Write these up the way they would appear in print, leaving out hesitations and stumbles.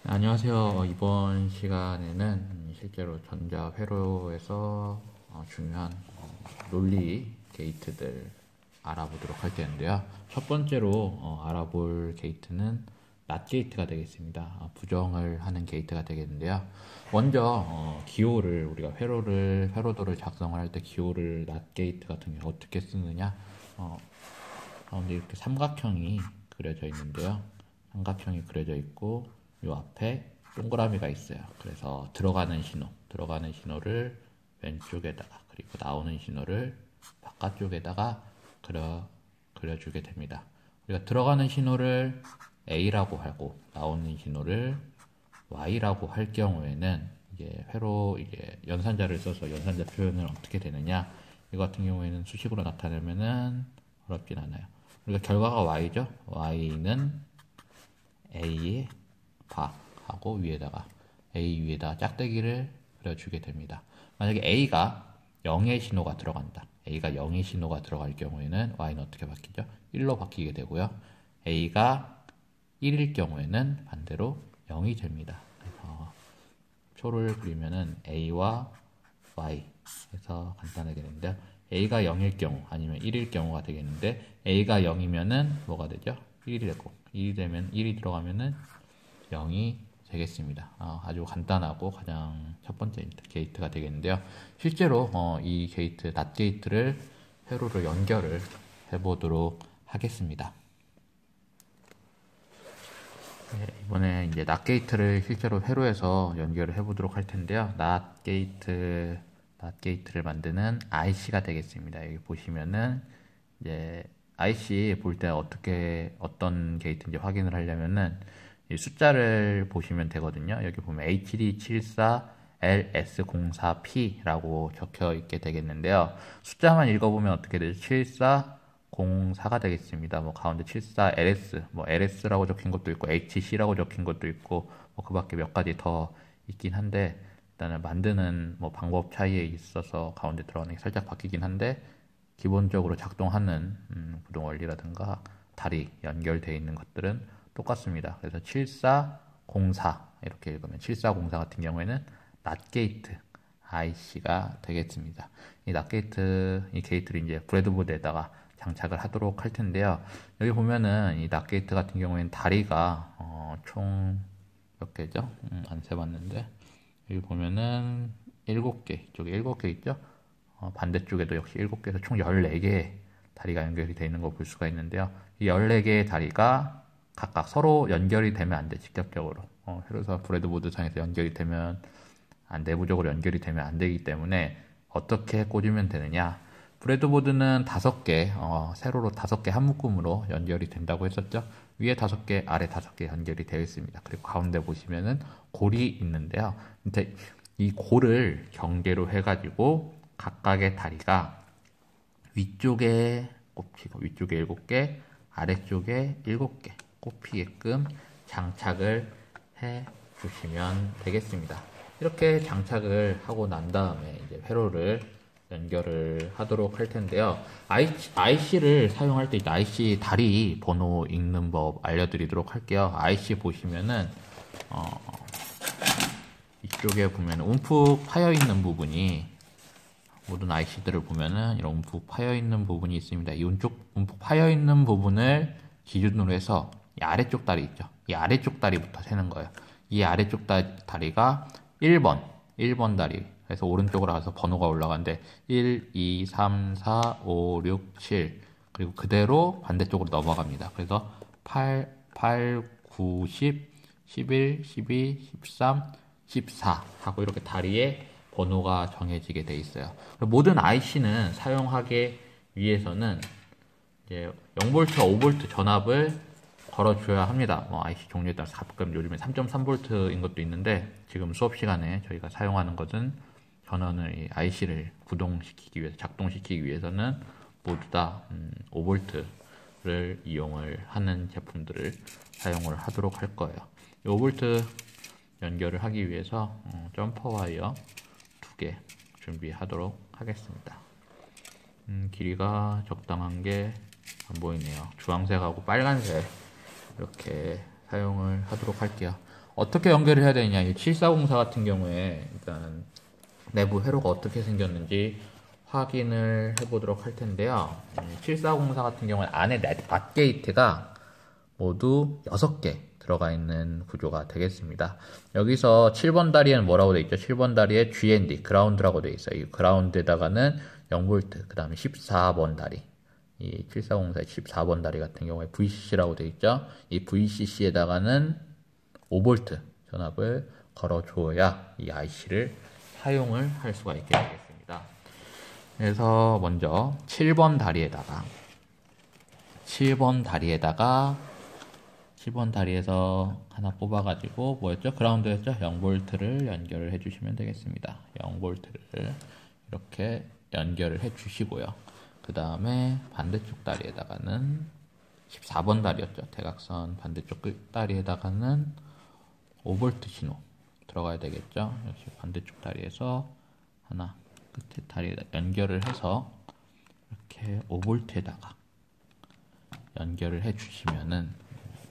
안녕하세요. 이번 시간에는 실제로 전자회로에서 중요한 논리 게이트들 알아보도록 할 텐데요. 첫 번째로 알아볼 게이트는 낫 게이트가 되겠습니다. 부정을 하는 게이트가 되겠는데요. 먼저 기호를 우리가 회로도를 작성을 할 때 기호를 낫 게이트 같은 경우 어떻게 쓰느냐? 가운데 이렇게 삼각형이 그려져 있는데요. 삼각형이 그려져 있고 이 앞에 동그라미가 있어요. 그래서 들어가는 신호를 왼쪽에다가 그리고 나오는 신호를 바깥쪽에다가 그려주게 됩니다. 우리가 들어가는 신호를 A라고 하고 나오는 신호를 Y라고 할 경우에는 이게 회로 이게 연산자를 써서 연산자 표현을 어떻게 되느냐? 이 같은 경우에는 수식으로 나타내면은 어렵진 않아요. 우리가 결과가 Y죠? Y는 A의 하고 위에다가 A 위에다가 짝대기를 그려주게 됩니다. 만약에 A가 0의 신호가 들어간다. A가 0의 신호가 들어갈 경우에는 Y는 어떻게 바뀌죠? 1로 바뀌게 되고요. A가 1일 경우에는 반대로 0이 됩니다. 그래서 표를 그리면은 A와 Y 해서 간단하게 되는데요. A가 0일 경우 아니면 1일 경우가 되겠는데 A가 0이면은 뭐가 되죠? 1이 되고 1이 되면 1이 들어가면은 0이 되겠습니다. 아주 간단하고 가장 첫 번째 게이트가 되겠는데요. 실제로 이 게이트, 낫 게이트를 회로로 연결을 해보도록 하겠습니다. 네, 이번에 이제 낫 게이트를 실제로 회로에서 연결을 해보도록 할 텐데요. 낫 게이트를 만드는 IC가 되겠습니다. 여기 보시면은 이제 IC 볼 때 어떤 게이트인지 확인을 하려면은 이 숫자를 보시면 되거든요. 여기 보면 HD74LS04P라고 적혀 있게 되겠는데요. 숫자만 읽어보면 어떻게 되죠? 7404가 되겠습니다. 뭐 가운데 74LS, 뭐 LS라고 적힌 것도 있고 HC라고 적힌 것도 있고 뭐 그밖에 몇 가지 더 있긴 한데 일단은 만드는 뭐 방법 차이에 있어서 가운데 들어가는 게 살짝 바뀌긴 한데 기본적으로 작동하는 구동 원리라든가 다리 연결되어 있는 것들은 똑같습니다. 그래서 7404 이렇게 읽으면 7404 같은 경우에는 낫게이트 IC가 되겠습니다. 이 낫게이트 이 게이트를 이제 브레드보드에다가 장착을 하도록 할 텐데요. 여기 보면은 이 낫게이트 같은 경우에는 다리가 총 몇 개죠? 안 세봤는데 여기 보면은 7개 이쪽에 7개 있죠? 반대쪽에도 역시 7개에서 총 14개의 다리가 연결이 되어 있는 거 볼 수가 있는데요. 이 14개의 다리가 각각 서로 연결이 되면 안 돼, 직접적으로. 그래서 브레드보드 상에서 연결이 되면, 내부적으로 연결이 되면 안 되기 때문에 어떻게 꽂으면 되느냐. 브레드보드는 5개, 세로로 5개 한 묶음으로 연결이 된다고 했었죠. 위에 5개, 아래 5개 연결이 되어 있습니다. 그리고 가운데 보시면은 골이 있는데요. 근데 이 골을 경계로 해가지고 각각의 다리가 위쪽에 꼽히고 위쪽에 7개, 아래쪽에 7개 꼽히게끔 장착을 해 주시면 되겠습니다. 이렇게 장착을 하고 난 다음에 이제 회로를 연결을 하도록 할 텐데요. IC를 사용할 때 IC 다리 번호 읽는 법 알려드리도록 할게요. IC 보시면은 이쪽에 보면 움푹 파여 있는 부분이 모든 IC들을 보면은 이런 움푹 파여 있는 부분이 있습니다. 이 움푹 파여 있는 부분을 기준으로 해서 이 아래쪽 다리 있죠. 이 아래쪽 다리부터 세는 거예요. 이 아래쪽 다리가 1번 다리. 그래서 오른쪽으로 가서 번호가 올라가는데 1, 2, 3, 4, 5, 6, 7 그리고 그대로 반대쪽으로 넘어갑니다. 그래서 8, 9, 10, 11, 12, 13, 14 하고 이렇게 다리에 번호가 정해지게 돼 있어요. 모든 IC는 사용하기 위해서는 이제 0V, 5V 전압을 걸어줘야 합니다. IC 종류에 따라서 가끔 요즘에 3.3V인 것도 있는데 지금 수업 시간에 저희가 사용하는 것은 전원을 IC를 구동시키기 위해서 작동시키기 위해서는 모두 다 5V를 이용을 하는 제품들을 사용을 하도록 할 거예요. 5V 연결을 하기 위해서 점퍼 와이어 2개 준비하도록 하겠습니다. 길이가 적당한 게 안 보이네요. 주황색하고 빨간색 이렇게 사용을 하도록 할게요. 어떻게 연결을 해야 되느냐. 이 7404 같은 경우에 일단 내부 회로가 어떻게 생겼는지 확인을 해보도록 할 텐데요. 7404 같은 경우는 안에 낫 게이트가 모두 6개 들어가 있는 구조가 되겠습니다. 여기서 7번 다리에는 뭐라고 되어 있죠? 7번 다리에 GND, 그라운드라고 되어 있어요. 이 그라운드에다가는 0V, 그 다음에 14번 다리. 이 7404의 14번 다리 같은 경우에 VCC라고 되어 있죠? 이 VCC에다가는 5V 전압을 걸어줘야 이 IC를 사용을 할 수가 있게 되겠습니다. 그래서 먼저 7번 다리에서 하나 뽑아가지고 뭐였죠? 그라운드였죠? 0V를 연결을 해주시면 되겠습니다. 0V를 이렇게 연결을 해주시고요. 그 다음에 반대쪽 다리에다가는 14번 다리였죠? 대각선 반대쪽 끝다리에다가는 5V 신호 들어가야 되겠죠? 역시 반대쪽 다리에서 하나 끝에 다리에다 연결을 해서 이렇게 5V에다가 연결을 해주시면은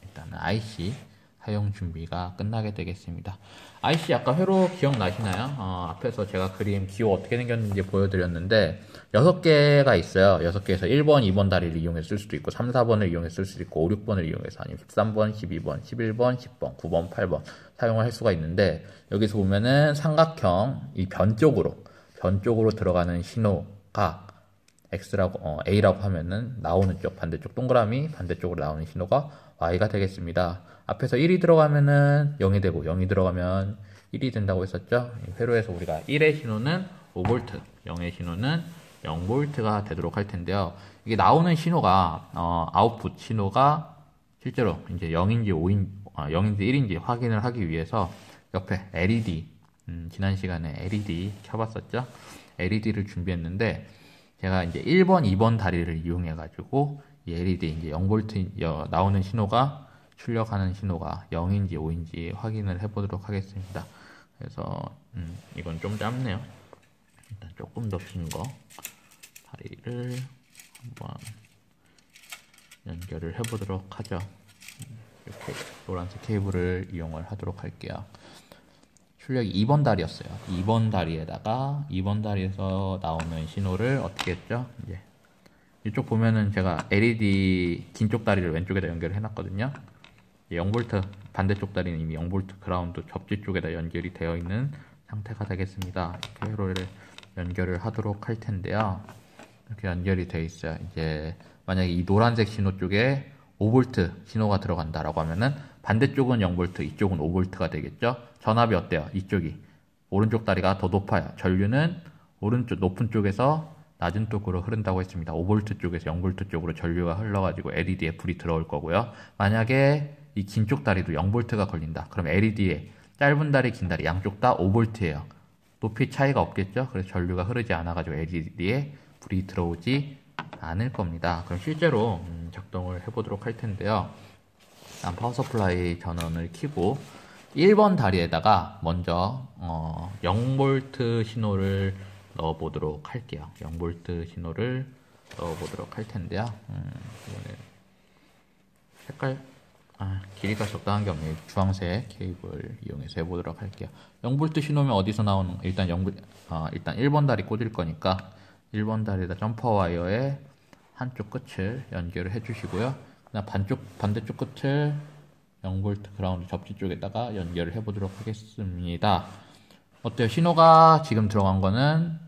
일단은 IC 사용 준비가 끝나게 되겠습니다. IC 아까 회로 기억나시나요? 앞에서 제가 그림 기호 어떻게 생겼는지 보여드렸는데 6개가 있어요. 6개에서 1번, 2번 다리를 이용해서 쓸 수도 있고 3, 4번을 이용해서 쓸 수도 있고 5, 6번을 이용해서 아니면 13번, 12번, 11번, 10번, 9번, 8번 사용을 할 수가 있는데 여기서 보면은 삼각형 이 변 쪽으로 들어가는 신호가 A라고 하면은 나오는 쪽 반대쪽 동그라미 반대쪽으로 나오는 신호가 Y가 되겠습니다. 앞에서 1이 들어가면은 0이 되고 0이 들어가면 1이 된다고 했었죠. 회로에서 우리가 1의 신호는 5V, 0의 신호는 0V가 되도록 할 텐데요. 이게 나오는 신호가 아웃풋 신호가 실제로 이제 0인지 0인지 1인지 확인을 하기 위해서 옆에 LED 지난 시간에 LED 켜봤었죠. LED를 준비했는데 제가 이제 1번, 2번 다리를 이용해 가지고 이 LED 이제 0V 나오는 신호가 출력하는 신호가 0인지 5인지 확인을 해보도록 하겠습니다. 그래서 이건 좀 짧네요. 일단 조금 더 긴 거 다리를 한번 연결을 해보도록 하죠. 이렇게 노란색 케이블을 이용을 하도록 할게요. 출력이 2번 다리였어요. 2번 다리에서 나오는 신호를 어떻게 했죠? 이제 이쪽 보면은 제가 LED 긴 쪽 다리를 왼쪽에다 연결을 해놨거든요. 0V 반대쪽 다리는 이미 0V 그라운드 접지 쪽에다 연결이 되어 있는 상태가 되겠습니다. 이렇게 회로를 연결을 하도록 할 텐데요. 이렇게 연결이 되어 있어요. 이제 만약에 이 노란색 신호 쪽에 5V 신호가 들어간다라고 하면은 반대쪽은 0V, 이쪽은 5V가 되겠죠. 전압이 어때요? 이쪽이 오른쪽 다리가 더 높아요. 전류는 오른쪽 높은 쪽에서 낮은 쪽으로 흐른다고 했습니다. 5V 쪽에서 0V 쪽으로 전류가 흘러가지고 LED에 불이 들어올 거고요. 만약에 이 긴 쪽 다리도 0V가 걸린다. 그럼 LED에 짧은 다리, 긴 다리 양쪽 다 5V예요. 높이 차이가 없겠죠. 그래서 전류가 흐르지 않아가지고 LED에 불이 들어오지 않을 겁니다. 그럼 실제로 작동을 해보도록 할 텐데요. 일단 파워 서플라이 전원을 켜고 1번 다리에다가 먼저 0V 신호를 넣어보도록 할게요. 0V 신호를 넣어보도록 할 텐데요. 이거는 색깔 길이가 적당한 게 없네요. 주황색 케이블 이용해서 해보도록 할게요. 0V 신호면 어디서 나오는 일단 1번 다리 꽂을 거니까 1번 다리에다 점퍼 와이어의 한쪽 끝을 연결을 해주시고요. 그다음 반대쪽 끝을 0V 그라운드 접지 쪽에다가 연결을 해보도록 하겠습니다. 어때요? 신호가 지금 들어간 거는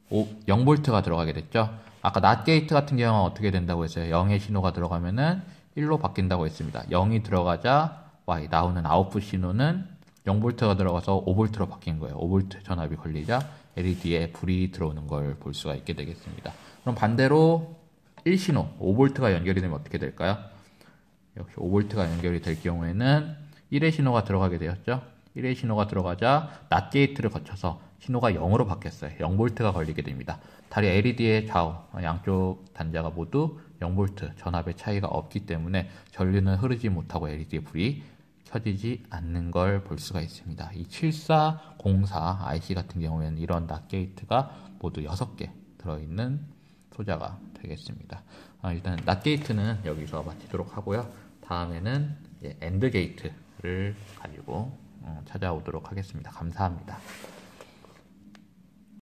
0V가 들어가게 됐죠. 아까 낫 게이트 같은 경우는 어떻게 된다고 했어요? 0의 신호가 들어가면은 1로 바뀐다고 했습니다. 0이 들어가자 Y 나오는 아웃풋 신호는 0V가 들어가서 5V로 바뀐 거예요. 5V 전압이 걸리자 LED에 불이 들어오는 걸 볼 수가 있게 되겠습니다. 그럼 반대로 1신호 5V가 연결이 되면 어떻게 될까요? 역시 5V가 연결이 될 경우에는 1의 신호가 들어가게 되었죠. 1의 신호가 들어가자 낫 게이트를 거쳐서 신호가 0으로 바뀌었어요. 0V가 걸리게 됩니다. 다리 LED의 좌우 양쪽 단자가 모두 0V 전압의 차이가 없기 때문에 전류는 흐르지 못하고 LED의 불이 켜지지 않는 걸 볼 수가 있습니다. 이 7404 IC 같은 경우에는 이런 낫 게이트가 모두 6개 들어있는 소자가 되겠습니다. 일단 낫 게이트는 여기서 마치도록 하고요. 다음에는 엔드 게이트 가지고 찾아오도록 하겠습니다. 감사합니다.